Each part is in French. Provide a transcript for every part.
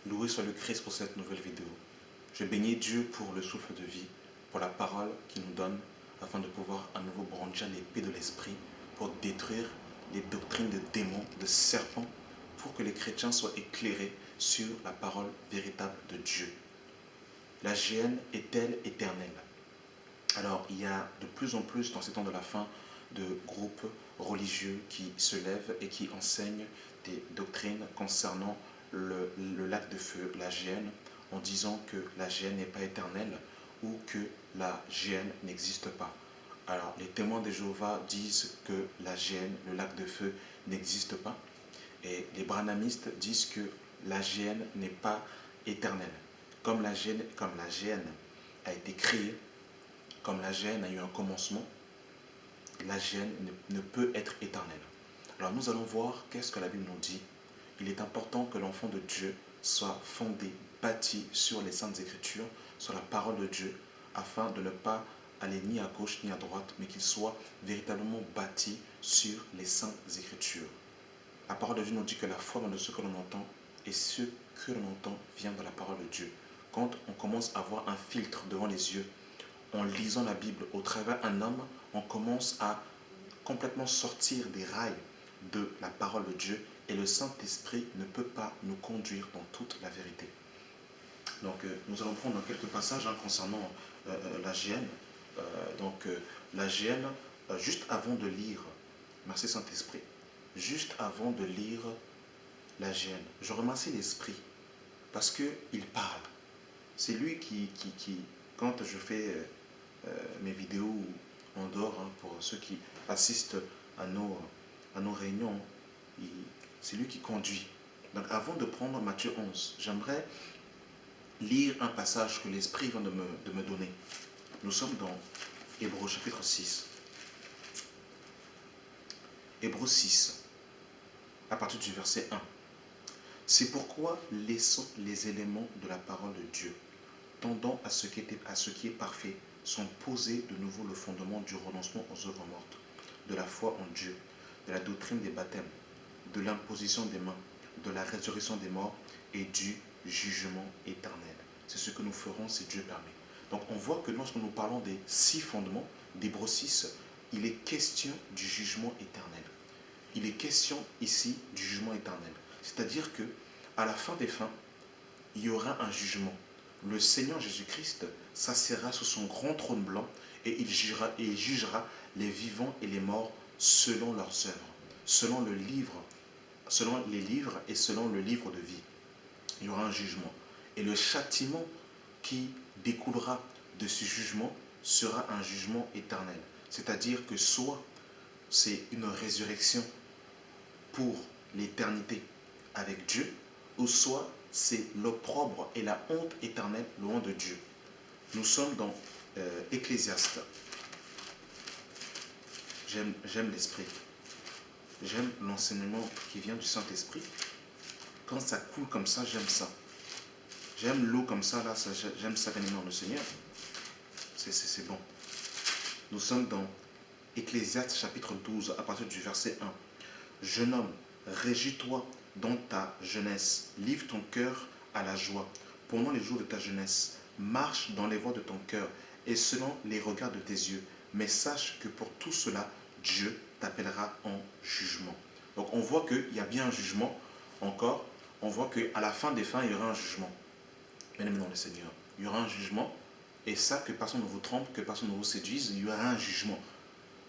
Loué soit le Christ pour cette nouvelle vidéo. Je bénis Dieu pour le souffle de vie, pour la parole qu'il nous donne, afin de pouvoir à nouveau brandir l'épée de l'esprit pour détruire les doctrines de démons, de serpents, pour que les chrétiens soient éclairés sur la parole véritable de Dieu. La GN est-elle éternelle? Alors, il y a de plus en plus dans ces temps de la fin de groupes religieux qui se lèvent et qui enseignent des doctrines concernant le lac de feu, la GN, en disant que la GN n'est pas éternelle ou que la GN n'existe pas. Alors, les témoins de Jéhovah disent que la GN, le lac de feu, n'existe pas. Et les branhamistes disent que la GN n'est pas éternelle. Comme la GN a été créée, comme la GN a eu un commencement, la GN ne peut être éternelle. Alors nous allons voir qu'est-ce que la Bible nous dit. Il est important que l'enfant de Dieu soit fondé, bâti sur les Saintes Écritures, sur la parole de Dieu, afin de ne pas aller ni à gauche ni à droite, mais qu'il soit véritablement bâti sur les Saintes Écritures. La parole de Dieu nous dit que la foi vient de ce que l'on entend, et ce que l'on entend vient de la parole de Dieu. Quand on commence à avoir un filtre devant les yeux, en lisant la Bible au travers d'un homme, on commence à complètement sortir des rails de la parole de Dieu, et le Saint-Esprit ne peut pas nous conduire dans toute la vérité. Donc nous allons prendre quelques passages concernant la GN. La GN, juste avant de lire, merci Saint-Esprit, juste avant de lire la GN, je remercie l'Esprit parce qu'il parle. C'est lui qui quand je fais mes vidéos en dehors, pour ceux qui assistent à nos réunions, c'est lui qui conduit. Donc avant de prendre Matthieu 11, j'aimerais lire un passage que l'Esprit vient de me donner. Nous sommes dans Hébreux chapitre 6. Hébreux 6, à partir du verset 1. C'est pourquoi laissons les éléments de la parole de Dieu, tendant à ce qui est parfait, sont posés de nouveau le fondement du renoncement aux œuvres mortes, de la foi en Dieu, de la doctrine des baptêmes, de l'imposition des mains, de la résurrection des morts et du jugement éternel. C'est ce que nous ferons si Dieu permet. Donc on voit que lorsque nous parlons des 6 fondements, d'Hébreux 6, il est question du jugement éternel. Il est question ici du jugement éternel. C'est-à-dire que à la fin des fins, il y aura un jugement. Le Seigneur Jésus-Christ s'assiera sur son grand trône blanc et il jugera les vivants et les morts selon leurs œuvres, selon les livres et selon le livre de vie. Il y aura un jugement. Et le châtiment qui découlera de ce jugement sera un jugement éternel. C'est-à-dire que soit c'est une résurrection pour l'éternité avec Dieu, ou soit c'est l'opprobre et la honte éternelle loin de Dieu. Nous sommes dans Ecclésiaste. J'aime l'esprit. J'aime l'enseignement qui vient du Saint-Esprit. Quand ça coule comme ça, j'aime ça. J'aime l'eau comme ça, là, j'aime ça venir dans le Seigneur. C'est bon. Nous sommes dans Ecclésiaste chapitre 12, à partir du verset 1. Jeune homme, régis-toi dans ta jeunesse, livre ton cœur à la joie. Pendant les jours de ta jeunesse, marche dans les voies de ton cœur et selon les regards de tes yeux. Mais sache que pour tout cela, Dieu t'appellera en jugement. Donc on voit qu'il y a bien un jugement encore. On voit qu'à la fin des fins, il y aura un jugement. Bien aimé dans le Seigneur, il y aura un jugement. Et ça, que personne ne vous trompe, que personne ne vous séduise, il y aura un jugement.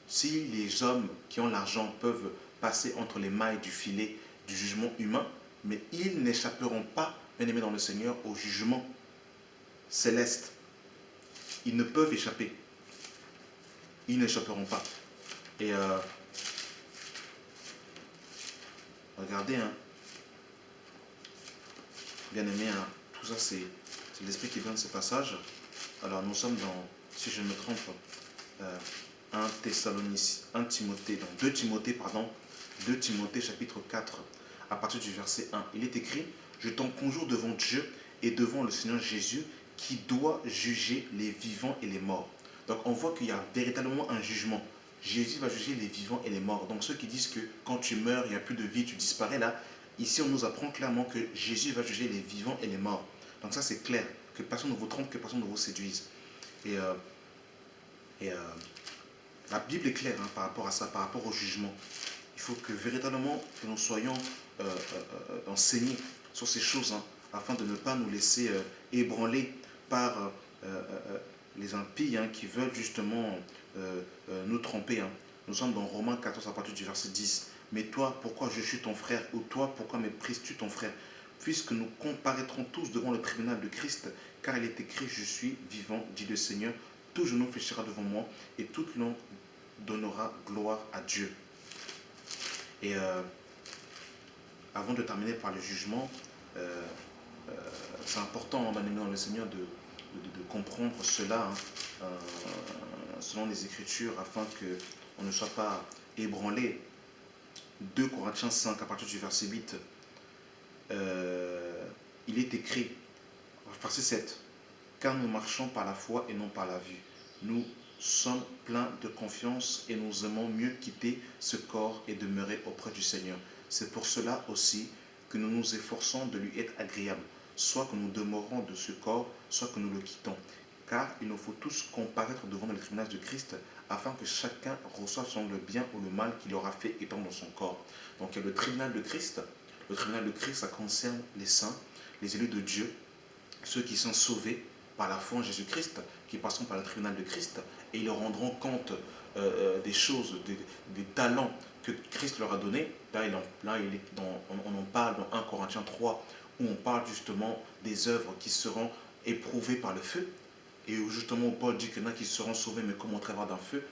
Si les hommes qui ont l'argent peuvent passer entre les mailles du filet du jugement humain, mais ils n'échapperont pas, bien aimés dans le Seigneur, au jugement céleste. Ils ne peuvent échapper. Ils n'échapperont pas. Et regardez, bien aimé, tout ça c'est l'esprit qui vient de ce passage. Alors nous sommes dans, si je ne me trompe, 2 Timothée chapitre 4, à partir du verset 1. Il est écrit, je t'en conjure devant Dieu et devant le Seigneur Jésus qui doit juger les vivants et les morts. Donc on voit qu'il y a véritablement un jugement. Jésus va juger les vivants et les morts. Donc ceux qui disent que quand tu meurs, il n'y a plus de vie, tu disparais là, Ici, on nous apprend clairement que Jésus va juger les vivants et les morts. Donc ça, c'est clair. Que personne ne vous trompe, que personne ne vous séduise. Et, euh, et la Bible est claire par rapport à ça, par rapport au jugement. Il faut que véritablement que nous soyons enseignés sur ces choses, afin de ne pas nous laisser ébranler par les impies qui veulent justement nous tromper. Nous sommes dans Romains 14 à partir du verset 10. Mais toi, pourquoi juges-tu ton frère? Ou toi, pourquoi méprises-tu ton frère? Puisque nous comparaîtrons tous devant le tribunal de Christ, car il est écrit, je suis vivant, dit le Seigneur, tout genou fléchira devant moi, et toute langue donnera gloire à Dieu. Et avant de terminer par le jugement, c'est important, dans le Seigneur, de comprendre cela, selon les Écritures, afin qu'on ne soit pas ébranlé. 2 Corinthiens 5, à partir du verset 8, il est écrit, verset 7, car nous marchons par la foi et non par la vue. Nous sommes pleins de confiance et nous aimons mieux quitter ce corps et demeurer auprès du Seigneur. C'est pour cela aussi que nous nous efforçons de lui être agréables, soit que nous demeurons de ce corps, soit que nous le quittons. Car il nous faut tous comparaître devant le tribunal de Christ, afin que chacun reçoive selon le bien ou le mal qu'il aura fait étant dans son corps. Donc il y a le tribunal de Christ. Le tribunal de Christ, ça concerne les saints, les élus de Dieu, ceux qui sont sauvés par la foi en Jésus-Christ, qui passeront par le tribunal de Christ, et ils rendront compte des choses, des talents que Christ leur a donnés. On en parle dans 1 Corinthiens 3, où on parle justement des œuvres qui seront éprouvées par le feu, et où justement Paul dit qu'il y en a qui seront sauvés, mais comme au travers d'un feu.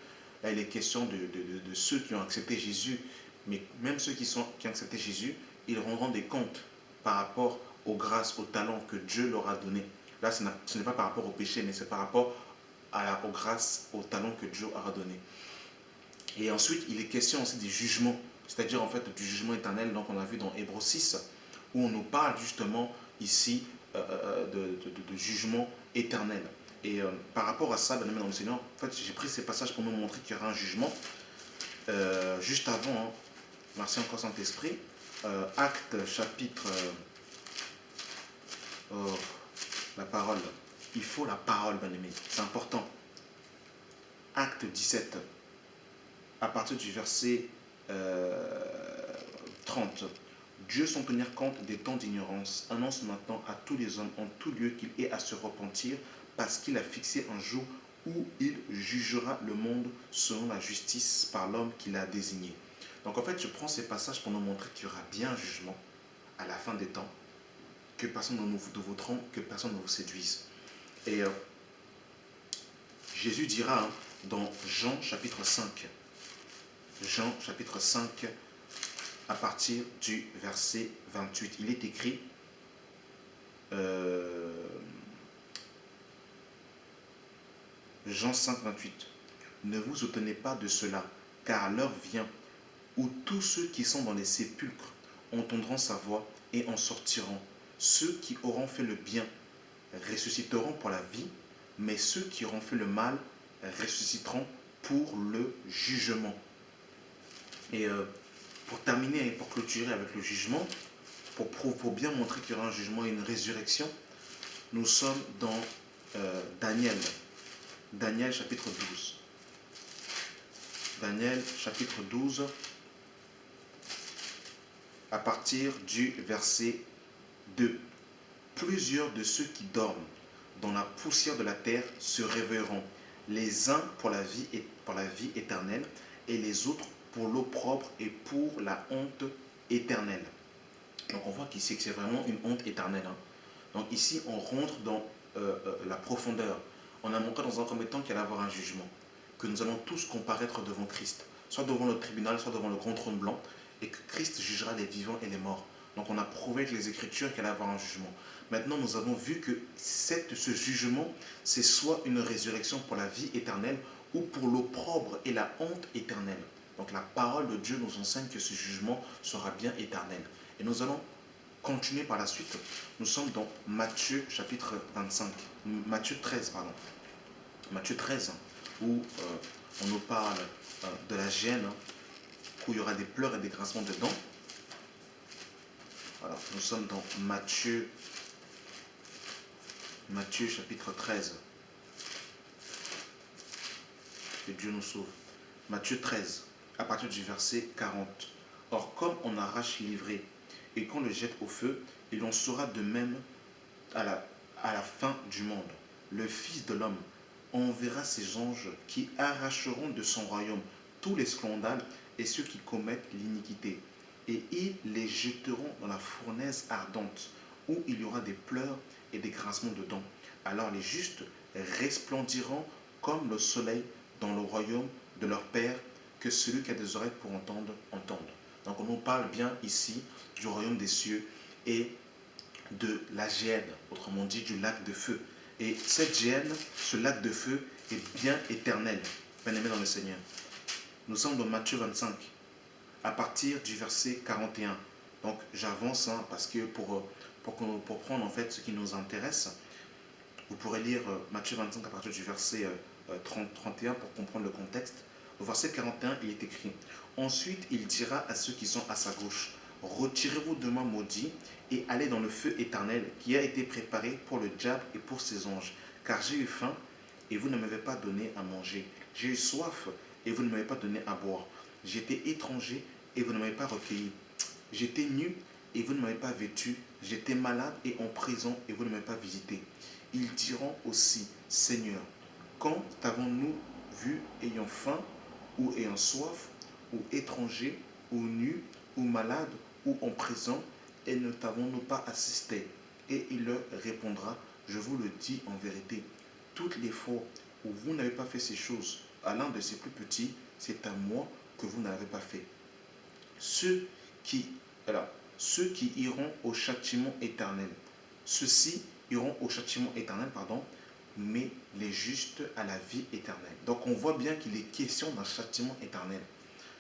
Là, il est question de ceux qui ont accepté Jésus, mais même ceux qui ont accepté Jésus, ils rendront des comptes par rapport aux grâces, aux talents que Dieu leur a donnés. Là, ce n'est pas par rapport au péché, mais c'est par rapport aux grâces, aux talents que Dieu leur a donnés. Et ensuite, il est question aussi des jugements, c'est-à-dire en fait du jugement éternel. Donc on a vu dans Hébreux 6, où on nous parle justement ici de jugement éternel. Et par rapport à ça, bien aimé dans le Seigneur, en fait, j'ai pris ces passages pour nous montrer qu'il y aura un jugement. Juste avant, merci encore Saint-Esprit, Actes chapitre... la parole. Il faut la parole, bien aimé. C'est important. Acte 17, à partir du verset 30. Dieu, sans tenir compte des temps d'ignorance, annonce maintenant à tous les hommes en tout lieu qu'il est à se repentir, parce qu'il a fixé un jour où il jugera le monde selon la justice par l'homme qu'il a désigné. Donc en fait, je prends ces passages pour nous montrer qu'il y aura bien un jugement à la fin des temps, que personne ne vous trompe, que personne ne vous séduise. Et Jésus dira dans Jean chapitre 5, Jean chapitre 5, à partir du verset 28, il est écrit, Jean 5, 28, ne vous étonnez pas de cela, car l'heure vient où tous ceux qui sont dans les sépulcres entendront sa voix et en sortiront. Ceux qui auront fait le bien ressusciteront pour la vie, mais ceux qui auront fait le mal ressusciteront pour le jugement. Et pour terminer et pour clôturer avec le jugement, pour bien montrer qu'il y aura un jugement et une résurrection, nous sommes dans Daniel. Daniel chapitre 12. Daniel chapitre 12, à partir du verset 2. Plusieurs de ceux qui dorment dans la poussière de la terre se réveilleront, les uns pour la vie éternelle et les autres pour l'opprobre et pour la honte éternelle. Donc on voit qu'ici que c'est vraiment une honte éternelle. Donc ici on rentre dans la profondeur. On a montré dans un premier temps qu'il allait y avoir un jugement, que nous allons tous comparaître devant Christ, soit devant le tribunal, soit devant le grand trône blanc, et que Christ jugera les vivants et les morts. Donc on a prouvé avec les Écritures qu'il allait y avoir un jugement. Maintenant nous avons vu que ce jugement, c'est soit une résurrection pour la vie éternelle, ou pour l'opprobre et la honte éternelle. Donc la parole de Dieu nous enseigne que ce jugement sera bien éternel. Et nous allons continuer par la suite. Nous sommes dans Matthieu chapitre 25, Matthieu 13, pardon. Matthieu 13, où on nous parle de la gêne, où il y aura des pleurs et des grincements de dents. Alors, nous sommes dans Matthieu chapitre 13. Que Dieu nous sauve. Matthieu 13, à partir du verset 40. Or, comme on arrache l'ivraie et qu'on le jette au feu, il en sera de même à la fin du monde. Le Fils de l'homme enverra ses anges qui arracheront de son royaume tous les scandales et ceux qui commettent l'iniquité. Et ils les jeteront dans la fournaise ardente, où il y aura des pleurs et des grincements de dents. Alors les justes resplendiront comme le soleil dans le royaume de leur Père. Que celui qui a des oreilles pour entendre, entende. Donc on nous parle bien ici du royaume des cieux et de la géhenne, autrement dit du lac de feu. Et cette géhenne, ce lac de feu est bien éternel, bien aimé dans le Seigneur. Nous sommes dans Matthieu 25, à partir du verset 41. Donc j'avance parce que pour prendre en fait ce qui nous intéresse, vous pourrez lire Matthieu 25 à partir du verset 31 pour comprendre le contexte. Au verset 41, il est écrit: Ensuite, il dira à ceux qui sont à sa gauche: Retirez-vous de moi, maudits, et allez dans le feu éternel qui a été préparé pour le diable et pour ses anges. Car j'ai eu faim, et vous ne m'avez pas donné à manger. J'ai eu soif, et vous ne m'avez pas donné à boire. J'étais étranger, et vous ne m'avez pas recueilli. J'étais nu, et vous ne m'avez pas vêtu. J'étais malade et en prison, et vous ne m'avez pas visité. Ils diront aussi: Seigneur, quand t'avons-nous vu ayant faim, ou ayant soif, ou étranger, ou nu, ou malade, ou en prison, et ne t'avons-nous pas assisté? Et il leur répondra: Je vous le dis en vérité, toutes les fois où vous n'avez pas fait ces choses à l'un de ces plus petits, c'est à moi que vous n'avez pas fait. Ceux qui, alors, ceux qui iront au châtiment éternel, ceux-ci iront au châtiment éternel, pardon, mais les justes à la vie éternelle. Donc on voit bien qu'il est question d'un châtiment éternel.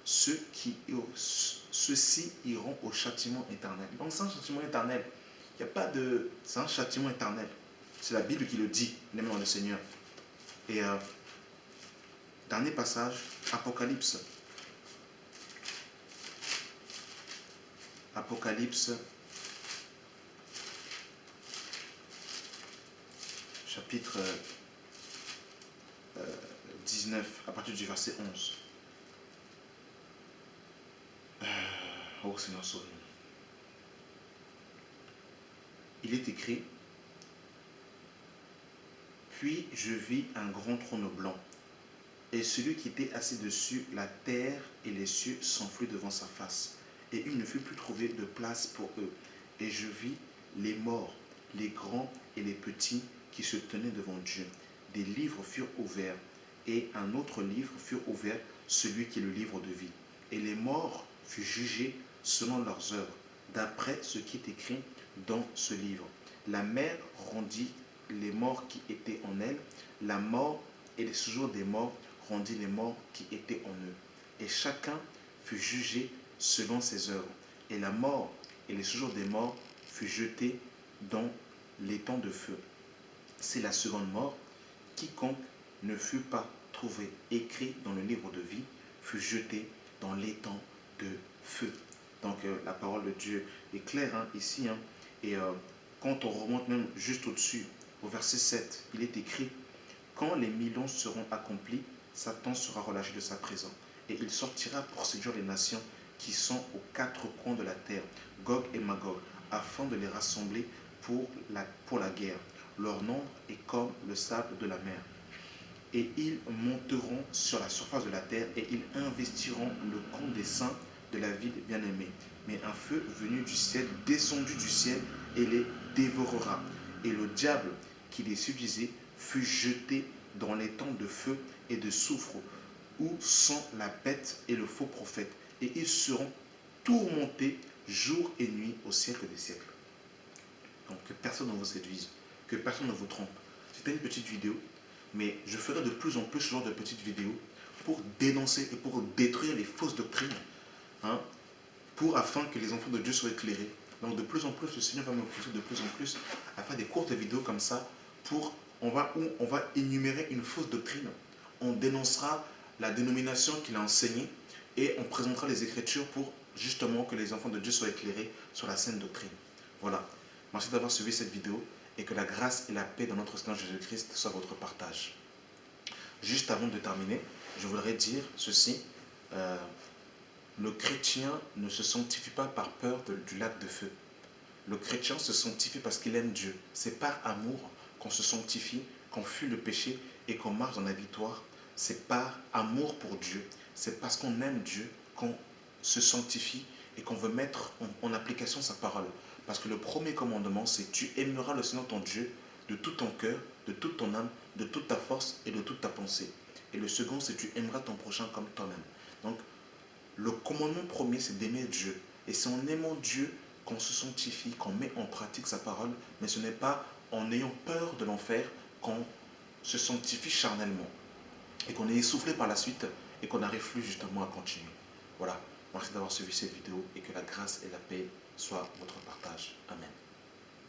Ceux-ci iront au châtiment éternel. Donc c'est un châtiment éternel. Il n'y a pas de... C'est un châtiment éternel. C'est la Bible qui le dit, les mains dans le Seigneur. Et dernier passage, Apocalypse. Apocalypse, chapitre 19, à partir du verset 11. Oh Seigneur, sauve-nous. Il est écrit: Puis je vis un grand trône blanc, et celui qui était assis dessus, la terre et les cieux s'enfuirent devant sa face, et il ne fut plus trouvé de place pour eux. Et je vis les morts, les grands et les petits, qui se tenaient devant Dieu. Des livres furent ouverts, et un autre livre fut ouvert, celui qui est le livre de vie. Et les morts furent jugés selon leurs œuvres, d'après ce qui est écrit dans ce livre. La mer rendit les morts qui étaient en elle, la mort et les séjours des morts rendit les morts qui étaient en eux. Et chacun fut jugé selon ses œuvres. Et la mort et les séjours des morts furent jetés dans l'étang de feu. C'est la seconde mort. Quiconque ne fut pas trouvé écrit dans le livre de vie fut jeté dans l'étang de feu. Donc la parole de Dieu est claire ici. Et quand on remonte même juste au-dessus, au verset 7, il est écrit: Quand les 1000 ans seront accomplis, Satan sera relâché de sa prison, et il sortira pour séduire les nations qui sont aux quatre coins de la terre, Gog et Magog, afin de les rassembler pour la guerre. Leur nombre est comme le sable de la mer. Et ils monteront sur la surface de la terre, et ils investiront le camp des saints de la ville bien-aimée. Mais un feu venu du ciel, descendu du ciel, et les dévorera. Et le diable qui les séduisait fut jeté dans les temps de feu et de soufre, où sont la bête et le faux prophète. Et ils seront tourmentés jour et nuit au siècle des siècles. Donc que personne ne vous séduise, que personne ne vous trompe. C'était une petite vidéo, mais je ferai de plus en plus ce genre de petites vidéos pour dénoncer et pour détruire les fausses doctrines, afin que les enfants de Dieu soient éclairés. Donc de plus en plus, le Seigneur va me pousser de plus en plus à faire des courtes vidéos comme ça, où on va énumérer une fausse doctrine, on dénoncera la dénomination qu'il a enseignée, et on présentera les Écritures pour justement que les enfants de Dieu soient éclairés sur la saine doctrine. Voilà. Merci d'avoir suivi cette vidéo et que la grâce et la paix de notre Seigneur Jésus-Christ soient votre partage. Juste avant de terminer, je voudrais dire ceci. Le chrétien ne se sanctifie pas par peur du lac de feu. Le chrétien se sanctifie parce qu'il aime Dieu. C'est par amour qu'on se sanctifie, qu'on fuit le péché et qu'on marche dans la victoire. C'est par amour pour Dieu. C'est parce qu'on aime Dieu qu'on se sanctifie et qu'on veut mettre en application sa parole. Parce que le premier commandement, c'est tu aimeras le Seigneur ton Dieu de tout ton cœur, de toute ton âme, de toute ta force et de toute ta pensée. Et le second, c'est tu aimeras ton prochain comme toi-même. Donc, le commandement premier, c'est d'aimer Dieu. Et c'est en aimant Dieu qu'on se sanctifie, qu'on met en pratique sa parole, mais ce n'est pas en ayant peur de l'enfer qu'on se sanctifie charnellement et qu'on est essoufflé par la suite et qu'on n'arrive plus justement à continuer. Voilà, merci d'avoir suivi cette vidéo et que la grâce et la paix soient votre partage. Amen.